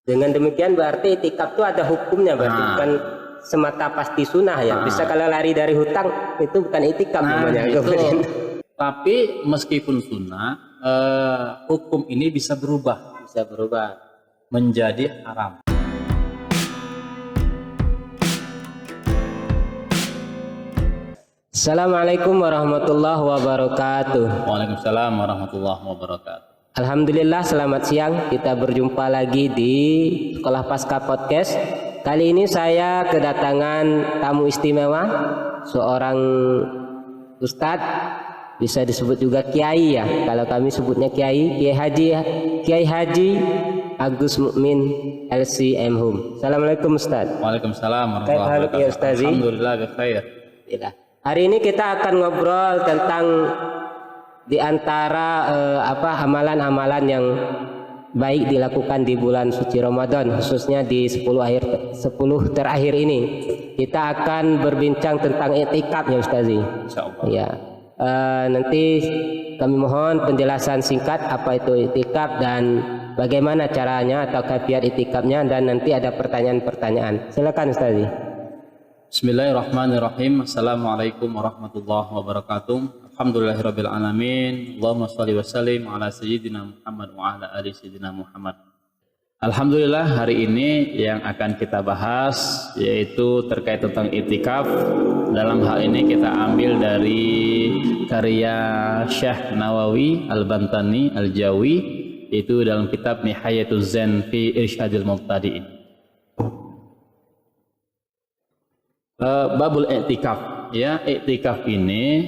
Dengan demikian berarti itikaf itu ada hukumnya, berarti bukan semata pasti sunnah ya. Bisa kalau lari dari hutang itu bukan itikaf namanya. Tapi meskipun sunnah, hukum ini bisa berubah menjadi haram. Assalamualaikum warahmatullahi wabarakatuh. Waalaikumsalam warahmatullahi wabarakatuh. Alhamdulillah, selamat siang. Kita berjumpa lagi di Sekolah Pasca Podcast. Kali ini saya kedatangan tamu istimewa, seorang ustadz, bisa disebut juga kiai ya. Kalau kami sebutnya kiai, Kiai Haji Agus Mukmin LCM Hum. Assalamualaikum Ustaz. Waalaikumsalam warahmatullahi wabarakatuh. Alhamdulillah bikhair. Hari ini kita akan ngobrol tentang di antara amalan-amalan yang baik dilakukan di bulan suci Ramadan, khususnya di 10 terakhir ini. Kita akan berbincang tentang i'tikaf ya Ustazi. Insyaallah. Ya. Nanti kami mohon penjelasan singkat apa itu i'tikaf dan bagaimana caranya atau kaifiat i'tikafnya, dan nanti ada pertanyaan-pertanyaan. Silakan Ustazi. Bismillahirrahmanirrahim. Assalamualaikum warahmatullahi wabarakatuh. Alhamdulillahirabbil alamin. Allahumma shalli wa sallim ala sayyidina Muhammad wa ala ali sayyidina Muhammad. Alhamdulillah, hari ini yang akan kita bahas yaitu terkait tentang i'tikaf. Dalam hal ini kita ambil dari karya Syekh Nawawi Al-Bantani Al-Jawi, itu dalam kitab Nihayatuz Zen fi Irsyadil Mubtadi'in. Babul i'tikaf, ya, i'tikaf ini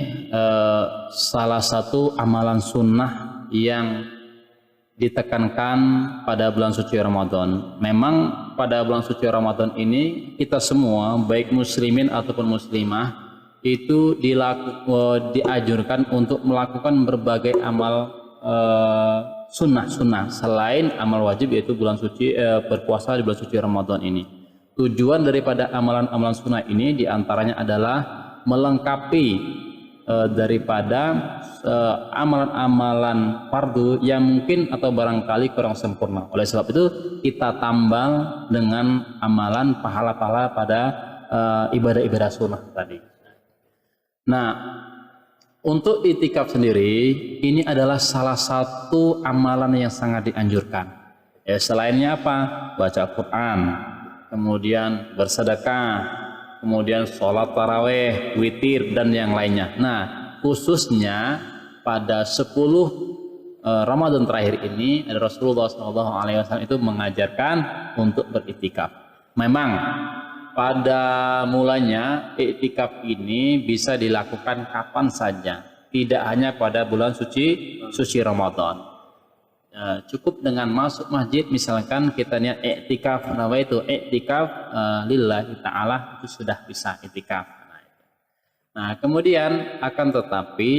salah satu amalan sunnah yang ditekankan pada bulan suci Ramadan. Memang pada bulan suci Ramadan ini kita semua, baik muslimin ataupun muslimah, itu dianjurkan untuk melakukan berbagai amal sunnah selain amal wajib, yaitu bulan suci berpuasa di bulan suci Ramadan ini. Tujuan daripada amalan-amalan sunnah ini diantaranya adalah melengkapi daripada amalan-amalan fardu yang mungkin atau barangkali kurang sempurna. Oleh sebab itu kita tambal dengan amalan pahala-pahala pada ibadah-ibadah sunnah tadi. Nah, untuk i'tikaf sendiri ini adalah salah satu amalan yang sangat dianjurkan. Ya, selainnya apa? Baca Quran, kemudian bersedekah, kemudian sholat taraweh, witir, dan yang lainnya. Nah, khususnya pada 10 Ramadan terakhir ini, Rasulullah SAW itu mengajarkan untuk beriktikaf. Memang pada mulanya iktikaf ini bisa dilakukan kapan saja, tidak hanya pada bulan suci Ramadan. Cukup dengan masuk masjid, misalkan kita niat i'tikaf, itu i'tikaf lillahi ta'ala, itu sudah bisa i'tikaf. Nah, kemudian akan tetapi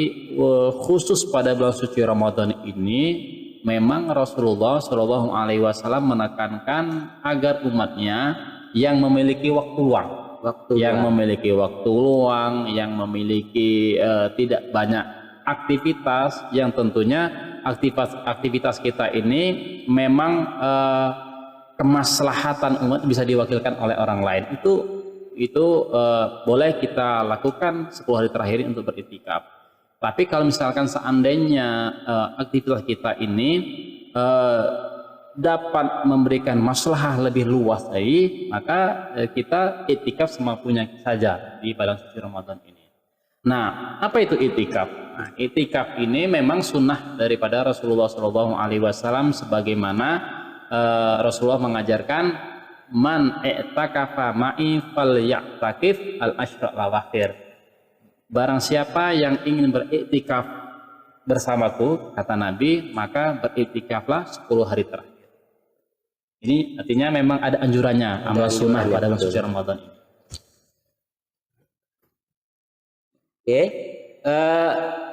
khusus pada bulan suci Ramadan ini memang Rasulullah SAW menekankan agar umatnya yang memiliki waktu luang, yang memiliki tidak banyak aktivitas, yang tentunya aktivitas kita ini memang kemaslahatan umat bisa diwakilkan oleh orang lain. Itu boleh kita lakukan 10 hari terakhir ini untuk beriktikaf. Tapi kalau misalkan seandainya aktivitas kita ini dapat memberikan maslahah lebih luas lagi, maka kita iktikaf semampunya saja di bulan suci Ramadan ini. Nah, apa itu i'tikaf? Nah, i'tikaf ini memang sunnah daripada Rasulullah SAW, sebagaimana Rasulullah mengajarkan man i'takafa ma'i falya'takif al-ashra al-akhir. Barang siapa yang ingin beriktikaf bersamaku, kata Nabi, maka beriktikaflah 10 hari terakhir. Ini artinya memang ada anjurannya, amal sunnah pada bulan suci Ramadan ini. Oke,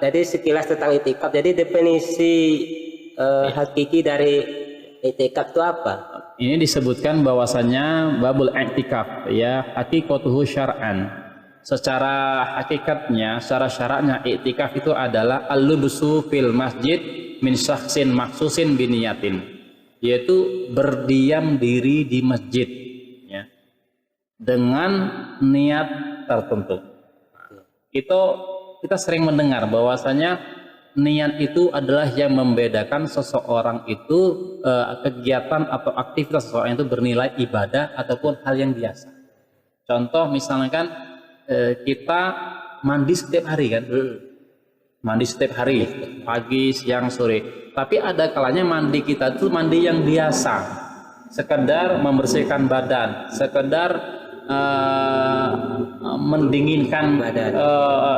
jadi sekilas tentang i'tikaf. Jadi definisi hakiki dari i'tikaf itu apa? Ini disebutkan bahwasannya babul i'tikaf, ya, hakikatuhu syar'an. Secara hakikatnya, secara syaratnya i'tikaf itu adalah al-lubsu fil masjid min syakhsin maksusin biniyatin. yaitu berdiam diri di masjid, ya, dengan niat tertentu. Itu kita sering mendengar bahwasanya niat itu adalah yang membedakan seseorang itu kegiatan atau aktivitas seseorang itu bernilai ibadah ataupun hal yang biasa. Contoh misalkan kita mandi setiap hari kan, mandi setiap hari, pagi, siang, sore. Tapi ada kalanya mandi kita itu mandi yang biasa, sekedar membersihkan badan, sekedar mendinginkan badan,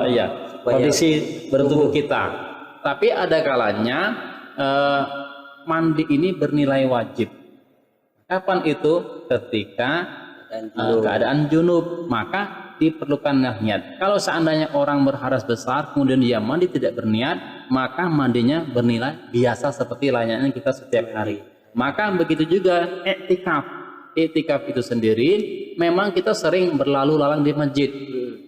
ya, kondisi bertubuh kita. Tapi ada kalanya mandi ini bernilai wajib. Kapan itu? Ketika keadaan junub, maka diperlukan niat. Kalau seandainya orang berhadas besar kemudian dia mandi tidak berniat, maka mandinya bernilai biasa seperti layaknya kita setiap hari. Maka begitu juga iktikaf. Iktikaf itu sendiri memang kita sering berlalu lalang di masjid.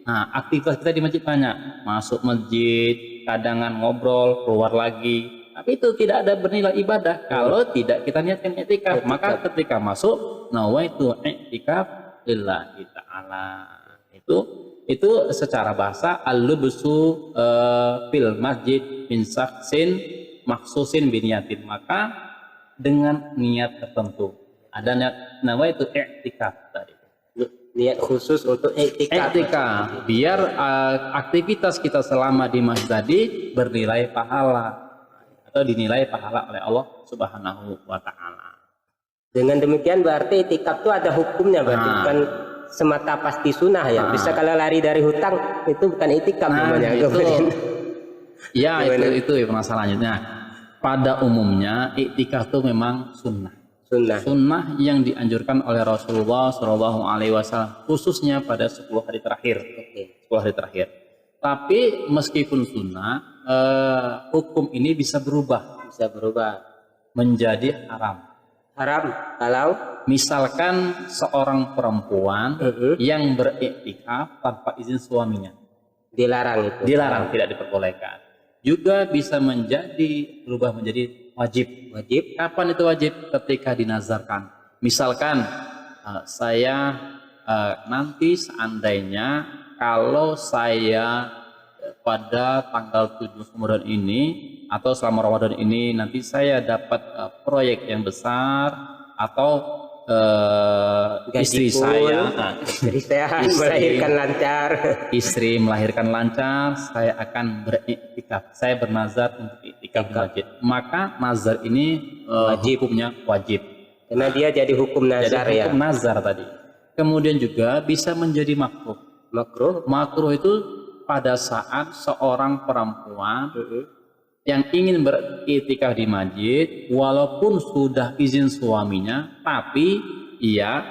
Nah, aktivitas kita di masjid banyak, masuk masjid, kadangan ngobrol, keluar lagi. Tapi itu tidak ada bernilai ibadah kalau tidak kita niatkan iktikaf. Maka ketika masuk nawaitu iktikaf lillahi ta'ala. Itu secara bahasa al-lubsu fil masjid min saksin maksusin biniyatin. Maka dengan niat tertentu. Ada niat nawaitu i'tikaf tadi. Niat khusus untuk i'tikaf. I'tikaf biar aktivitas kita selama di masjid tadi bernilai pahala atau dinilai pahala oleh Allah Subhanahu wa taala. Dengan demikian berarti i'tikaf itu ada hukumnya, berarti bukan semata pasti sunnah ya. Bisa kalau lari dari hutang itu bukan i'tikaf namanya. Ya, itu masalahnya. Pada umumnya i'tikaf itu memang sunnah. Sunnah yang dianjurkan oleh Rasulullah Shallallahu Alaihi Wasallam khususnya pada 10 hari terakhir. 10 hari terakhir. Tapi meskipun sunnah, hukum ini bisa berubah menjadi haram. Haram kalau misalkan seorang perempuan yang beriktikaf tanpa izin suaminya, dilarang itu. Dilarang, tidak diperbolehkan. Juga bisa berubah menjadi wajib. Kapan itu wajib? Ketika dinazarkan. Misalkan saya nanti seandainya kalau saya pada tanggal 7 Ramadan ini atau selama Ramadan ini nanti saya dapat proyek yang besar atau istri saya melahirkan lancar, saya akan beriktikaf, saya bernazar untuk iktikaf di masjid. Maka nazar ini hukumnya wajib karena dia jadi hukum nazar, jadi hukum nazar tadi. Kemudian juga bisa menjadi makruh itu pada saat seorang perempuan yang ingin beriktikaf di masjid walaupun sudah izin suaminya, tapi ia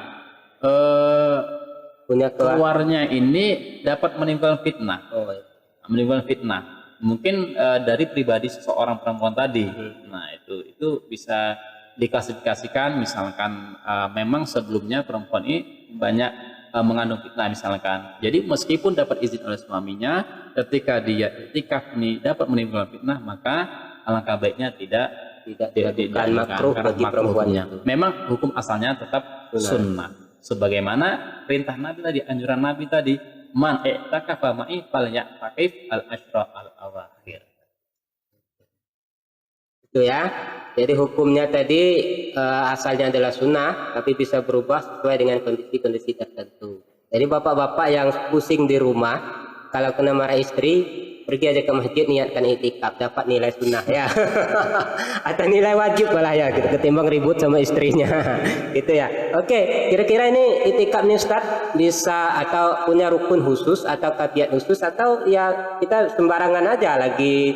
keluarnya ini dapat menimbulkan fitnah. Menimbulkan fitnah mungkin dari pribadi seseorang perempuan tadi. Nah, itu bisa diklasifikasikan misalkan memang sebelumnya perempuan ini banyak mengandung fitnah misalkan. Jadi meskipun dapat izin oleh suaminya, ketika dia iktikaf ini dapat menimbulkan fitnah, maka alangkah baiknya tidak makruh bagi perempuannya. Memang hukum asalnya tetap sunnah. Sebagaimana perintah Nabi tadi, anjuran Nabi tadi, man i'takafa ma'i falya'takif al-ashra al-awakhir. Itu ya. Jadi hukumnya tadi asalnya adalah sunnah, tapi bisa berubah sesuai dengan kondisi-kondisi tertentu. Jadi bapak-bapak yang pusing di rumah, kalau kena marah istri, pergi aja ke masjid, niatkan i'tikaf, dapat nilai sunnah ya. Atau nilai wajib malah ya, gitu, ketimbang ribut sama istrinya. Gitu ya. Oke, kira-kira ini i'tikaf nih Ustaz bisa atau punya rukun khusus atau kafiat khusus, atau ya kita sembarangan aja lagi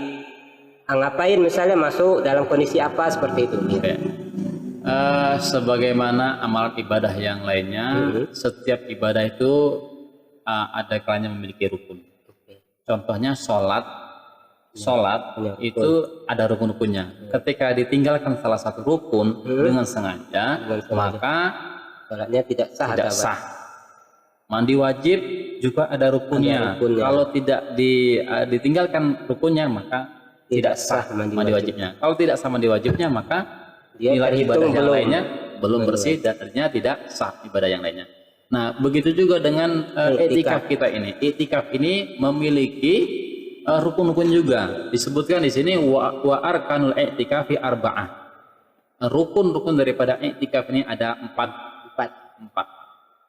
ngapain misalnya masuk dalam kondisi apa seperti itu. Sebagaimana amalan ibadah yang lainnya, setiap ibadah itu ada kalanya memiliki rukun. Contohnya sholat itu ada rukun-rukunnya. Ketika ditinggalkan salah satu rukun dengan sengaja, maka sholatnya tidak sah. Mandi wajib juga ada rukunnya. Kalau tidak ditinggalkan rukunnya, maka tidak sah mandi wajibnya. Kalau tidak sah mandi wajibnya, maka Dia nilai ibadah terhitung yang belum. lainnya belum bersih dan artinya tidak sah ibadah yang lainnya. Nah, begitu juga dengan i'tikaf kita ini. I'tikaf ini memiliki rukun-rukun juga. Disebutkan di sini wa arkanul i'tikafi arba'ah. Rukun-rukun daripada i'tikaf ini ada empat.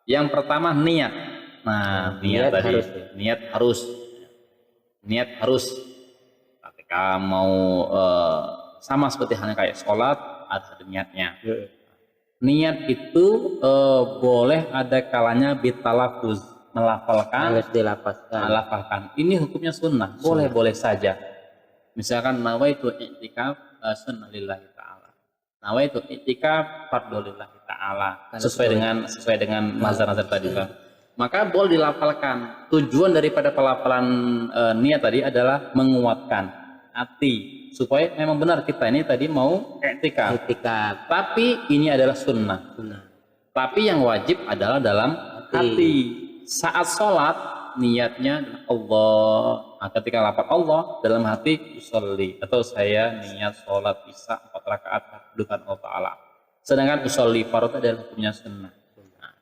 Yang pertama niat. Nah, niat tadi. harus, ya. Niat harus. Ketika mau sama seperti halnya kayak sholat, ada niatnya. Niat itu boleh ada kalanya bitalafuz, melafalkan. Harus dilapaskan. Melafalkan. Ini hukumnya sunnah. Boleh saja. Misalkan nawaitu i'tikaf sunnah lillahi ta'ala. Nawaitu i'tikaf fardhu lillahi ta'ala. Sesuai dengan nazar-nazar tadi kan. Maka boleh dilafalkan. Tujuan daripada pelafalan niat tadi adalah menguatkan hati supaya memang benar kita ini tadi mau i'tikaf. Tapi ini adalah sunnah. Tapi yang wajib adalah dalam hati. Saat sholat niatnya Allah. Nah, ketika lapar Allah dalam hati usolli atau saya niat sholat isya 4 rakaat dengan Allah Taala. Sedangkan usolli fardhu adalah hukumnya sunnah. Nah,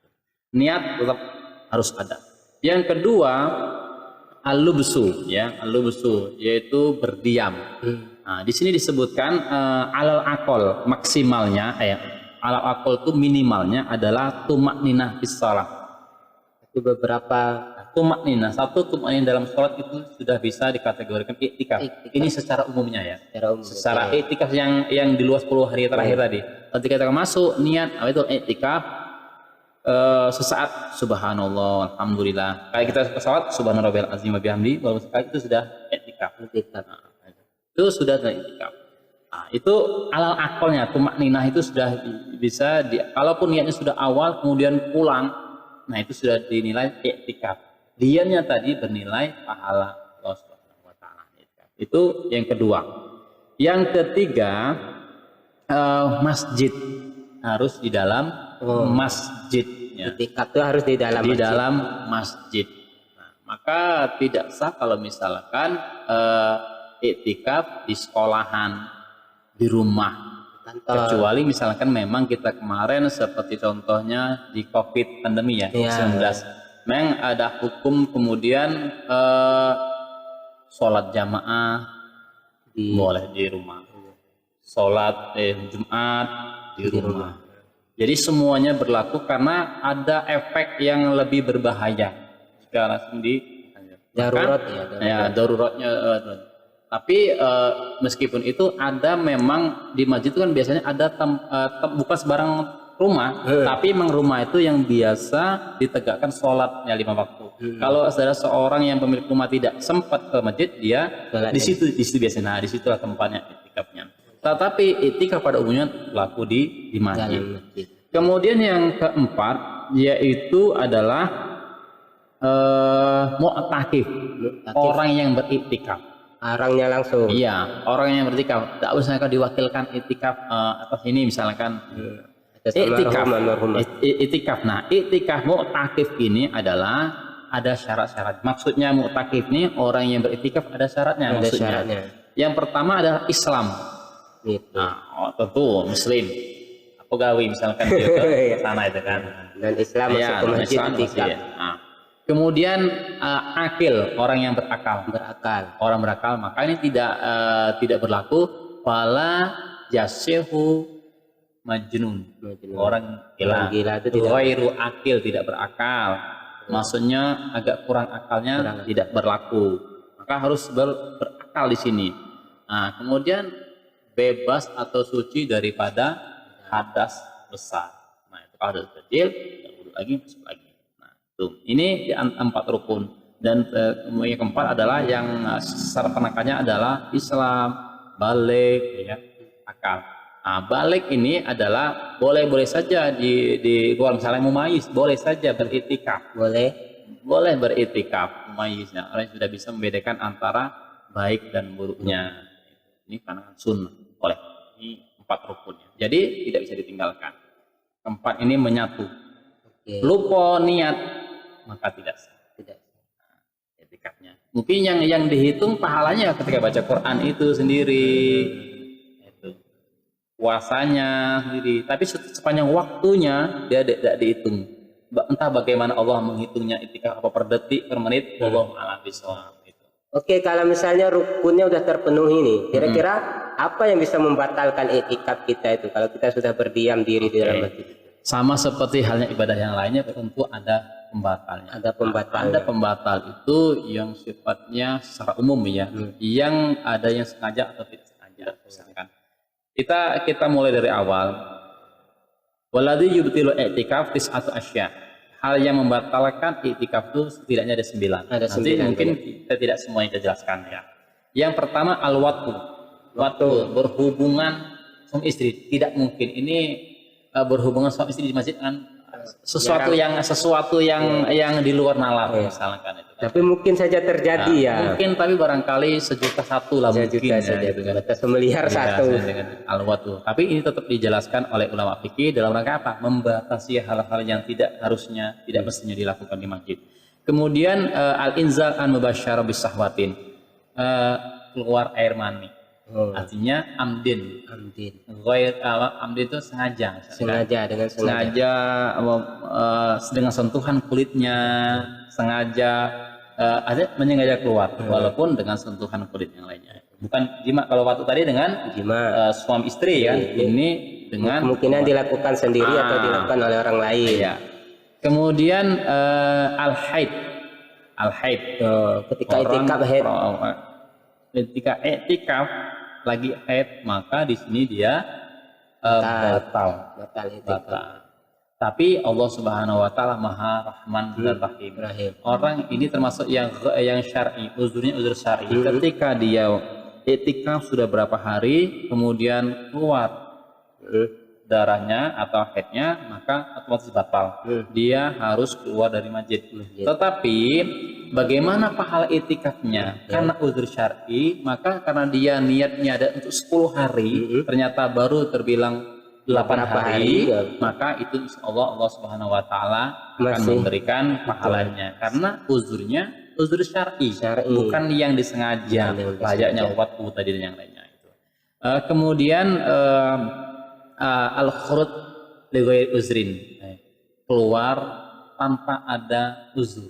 niat tetap harus ada. Yang kedua al-lubsu, ya, al-lubsu yaitu berdiam. Nah, di sini disebutkan alal akol maksimalnya, alal akol itu minimalnya adalah tumakninah fis shalah. Itu beberapa Tumakninah, satu tumakninah dalam sholat itu sudah bisa dikategorikan i'tikaf. Ini secara umumnya ya. Secara i'tikaf yang di luar 10 hari terakhir tadi. Ketika kita masuk niat itu i'tikaf sesaat subhanallah alhamdulillah. Kayak kita sholat subhanarabbiyal azim wa bihamdi, baru sekali itu sudah i'tikaf. Itu sudah i'tikaf. Nah, itu alal akolnya tumakninah itu sudah bisa kalaupun niatnya sudah awal kemudian pulang, nah itu sudah dinilai i'tikaf. Dianya tadi bernilai pahala Allah Subhanahu wa taala. Itu yang kedua. Yang ketiga masjid harus di dalam masjid. I'tikaf itu harus di dalam masjid. Nah, maka tidak sah kalau misalkan i'tikaf di sekolahan, di rumah. Kecuali misalkan memang kita kemarin seperti contohnya di COVID pandemi ya, 19. Memang ada hukum kemudian sholat jamaah boleh di rumah. Sholat Jumat di rumah. Jadi semuanya berlaku karena ada efek yang lebih berbahaya jika langsung di darurat daruratnya. Tapi meskipun itu ada memang di masjid itu kan biasanya ada bukan sebarang rumah, tapi memang rumah itu yang biasa ditegakkan sholatnya 5 waktu. Kalau ada seorang yang pemilik rumah tidak sempat ke masjid, dia di situ biasanya. Nah, di situlah tempatnya i'tikafnya. Tetapi i'tikaf pada umumnya berlaku di masjid. Kemudian yang keempat yaitu adalah mu'takif, orang yang beriktikaf. Orangnya langsung. Iya, orang yang beriktikaf. Tak usah diwakilkan iktikaf atas ini misalkan. Iktikaf. Nah, iktikaf mu'takif ini adalah ada syarat-syarat. Maksudnya mu'takif ini orang yang beriktikaf ada syaratnya. Yang pertama adalah Islam. Nah, tentu Muslim. Pegawai misalkan dia ke sana itu kan. Dan Islam masuk ke masjid iktikaf. Kemudian akil, orang yang berakal. Orang berakal, maka ini tidak berlaku wala jasihu majnun. Orang gila itu ghairu akil, tidak berakal. Maksudnya agak kurang akalnya tidak berlaku. Maka harus berakal di sini. Nah, kemudian bebas atau suci daripada hadas besar. Nah, itu kalau hadas kecil, tidak lagi masuk lagi. Nah, itu. Ini di 4 rukun. Dan yang keempat adalah yang secara penekannya adalah Islam, balik, ya, akal. Nah, balik ini adalah boleh saja di luar misalnya mumayyiz, boleh saja beriktikaf. Boleh beriktikaf mumayyiznya. Orang sudah bisa membedakan antara baik dan buruknya. Ini karena sunnah. Boleh. Ini 4 rukunnya. Jadi tidak bisa ditinggalkan. Keempat ini menyatu. Lupa niat maka tidak sah. Iktikafnya. Mungkin yang dihitung pahalanya ketika baca Quran itu sendiri. puasanya sendiri, tapi sepanjang waktunya dia tidak dihitung. Entah bagaimana Allah menghitungnya, itikaf apa per detik, per menit, wallahu a'lam bishawab. Oke, kalau misalnya rukunnya udah terpenuhi nih, kira-kira apa yang bisa membatalkan itikaf kita itu kalau kita sudah berdiam diri di dalam masjid? Sama seperti halnya ibadah yang lainnya, tentu ada pembatalnya. Ada pembatal. Ada pembatal itu yang sifatnya secara umum ya, yang ada yang sengaja atau tidak sengaja. Misalkan kita mulai dari awal. Waladhi yubtilu i'tikaf tis'atu asya. Hal yang membatalkan i'tikaf itu setidaknya ada 9. Ada 9. Nanti mungkin kita tidak semuanya kita jelaskan ya. Yang pertama waktu berhubungan suami istri. Tidak mungkin ini berhubungan suami istri di masjid kan sesuatu yang di luar nalar misalkan itu. Tapi mungkin saja terjadi ya. Mungkin, tapi barangkali 1.000.000 lah mungkin saja ya, gitu kan. batas semeliar satu. Dengan al-watu. Tapi ini tetap dijelaskan oleh ulama fikih dalam rangka apa? Membatasi hal-hal yang tidak harusnya, tidak mestinya dilakukan di masjid. Kemudian al-inzal an mubasysyarah bisahwatin. Keluar air mani. Artinya amdin. Amdin itu sengaja. Dengan sengaja dengan sentuhan kulitnya, sengaja ada menyengaja keluar, walaupun dengan sentuhan kulit yang lainnya. Bukan jima, kalau waktu tadi dengan suami istri kan, ini dengan kemungkinan dilakukan sendiri atau dilakukan oleh orang lain. Ya. Kemudian al-haid. Ketika itikaf haid. Ketika itikaf lagi haid, maka di sini dia batal. Tapi Allah Subhanahu wa taala Maha Rahman dan Rahim. Orang ini termasuk yang syar'i, uzurnya uzur syar'i. Ketika dia itikaf sudah berapa hari, kemudian keluar darahnya atau haidnya, maka otomatis batal. Dia harus keluar dari masjid. Tetapi bagaimana pahala itikafnya? Karena uzur syar'i, maka karena dia niatnya ada untuk 10 hari, ternyata baru terbilang 8 hari, maka itu insyaallah Allah Subhanahu wa taala akan memberikan pahalanya. Karena uzurnya uzur syar'i, bukan yang disengaja, layaknya waktu tadi dan yang lainnya itu. Kemudian al-khuruj li ghairi uzrin, keluar tanpa ada uzur.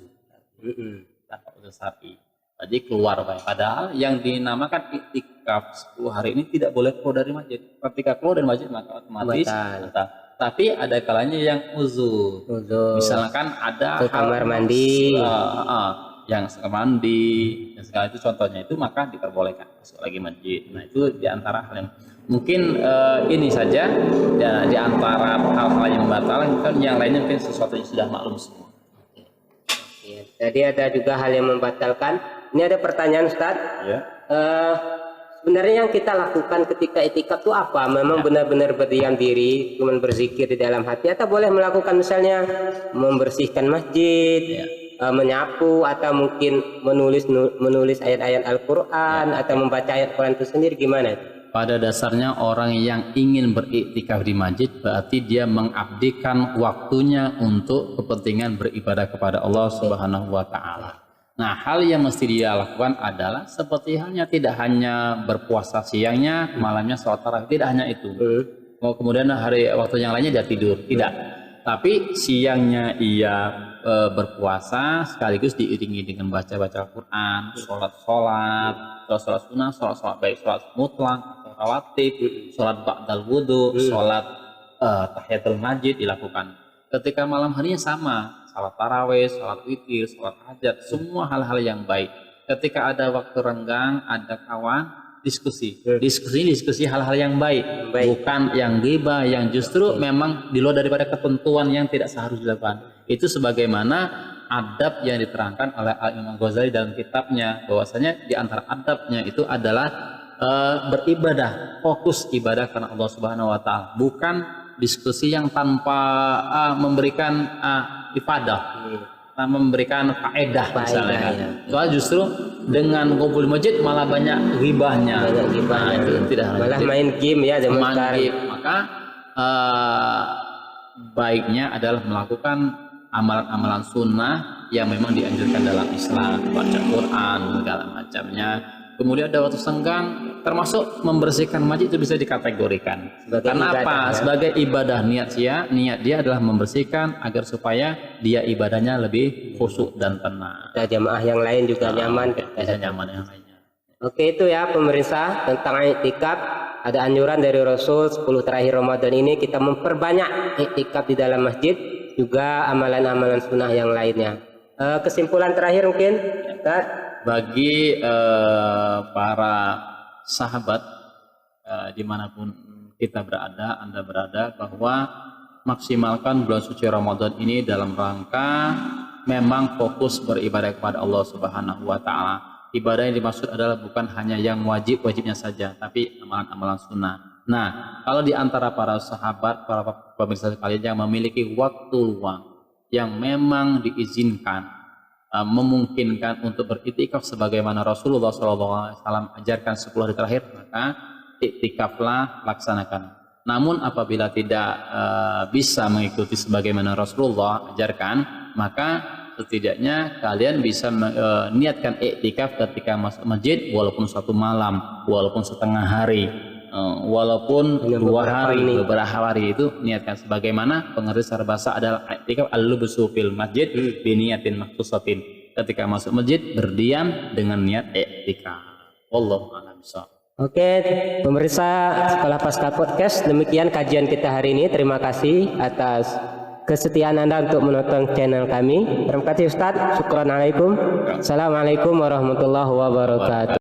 Tanpa uzur syar'i. Tadi keluar, padahal yang dinamakan iktikaf 10 hari ini tidak boleh keluar dari masjid. Ketika keluar dari masjid maka otomatis batal. Tapi ada kalanya yang uzur. Misalkan ada ke kamar mandi, yang mandi, dan segala itu contohnya itu, maka diperbolehkan masuk lagi masjid. Nah itu diantara hal yang mungkin ini saja ya, diantara hal-hal yang membatalkan. Yang lainnya mungkin sesuatu yang sudah maklum semua. Jadi ada juga hal yang membatalkan. Ini ada pertanyaan Ustaz. Ya. Sebenarnya yang kita lakukan ketika itikaf itu apa? Memang benar-benar berdiam diri, cuma berzikir di dalam hati, atau boleh melakukan misalnya membersihkan masjid, menyapu, atau mungkin menulis ayat-ayat Al-Quran, atau membaca ayat Quran itu sendiri, gimana itu? Pada dasarnya orang yang ingin beriktikaf di masjid berarti dia mengabdikan waktunya untuk kepentingan beribadah kepada Allah Subhanahu wa taala. Nah, hal yang mesti dia lakukan adalah seperti halnya tidak hanya berpuasa siangnya, malamnya sholat tarawih, tidak hanya itu. Kemudian waktu yang lainnya dia tidur, tidak. Tapi siangnya ia berpuasa sekaligus diiringi dengan baca-baca Quran, sholat sunnah, sholat baik sholat mutlak, rawatib, sholat ba'dal wudu, sholat tahiyatul masjid dilakukan. Ketika malam harinya sama, salat tarawih, salat witir, salat hajat, semua hal-hal yang baik. Ketika ada waktu renggang, ada kawan, diskusi hal-hal yang baik, bukan yang ghibah, yang justru memang di luar daripada ketentuan yang tidak seharusnya dilakukan. Itu sebagaimana adab yang diterangkan oleh Imam Ghazali dalam kitabnya, bahwasanya di antara adabnya itu adalah beribadah, fokus ibadah karena Allah Subhanahu wa taala, bukan diskusi yang tanpa memberikan ifadah, memberikan faedah misalnya kan. Soalnya justru dengan kumpul masjid malah banyak ghibahnya. Nah, itu tidak malah main game ya zaman sekarang. Maka baiknya adalah melakukan amalan-amalan sunnah yang memang dianjurkan dalam Islam, baca Quran segala macamnya. Kemudian ada waktu senggang, termasuk membersihkan masjid itu bisa dikategorikan. Sebagai Karena ibadah, apa? ya. Sebagai ibadah niat dia adalah membersihkan agar supaya dia ibadahnya lebih khusyuk dan tenang. Kita jamaah yang lain juga nyaman. Bisa nyaman yang lainnya. Oke, itu ya pemirsa tentang iktikaf. Ada anjuran dari Rasul 10 terakhir Ramadan ini kita memperbanyak iktikaf di dalam masjid, juga amalan-amalan sunnah yang lainnya. Kesimpulan terakhir mungkin, Ustaz? Bagi para sahabat dimanapun kita berada, Anda berada, bahwa maksimalkan bulan suci Ramadan ini dalam rangka memang fokus beribadah kepada Allah Subhanahu wa Ta'ala. Ibadah yang dimaksud adalah bukan hanya yang wajibnya saja, tapi amalan-amalan sunnah. Nah, kalau di antara para sahabat, para pemirsa sekalian yang memiliki waktu luang yang memang diizinkan, memungkinkan untuk beriktikaf sebagaimana Rasulullah SAW ajarkan 10 hari terakhir, maka iktikaflah, laksanakan. Namun apabila tidak bisa mengikuti sebagaimana Rasulullah ajarkan, maka setidaknya kalian bisa niatkan iktikaf ketika masuk masjid, walaupun 1 malam, walaupun setengah hari, walaupun 2 hari, beberapa hari, itu niatkan. Sebagaimana pengertian secara bahasa adalah iktikaf al-lubsu fil masjid biniyatin makhsusatin. Ketika masuk masjid berdiam dengan niat iktikaf. Wallahu a'lam bishawab. Oke, pemirsa Sekolah Pasca Podcast, demikian kajian kita hari ini. Terima kasih atas kesetiaan Anda untuk menonton channel kami. Terima kasih Ustaz. Syukran alaikum. Assalamualaikum warahmatullahi wabarakatuh.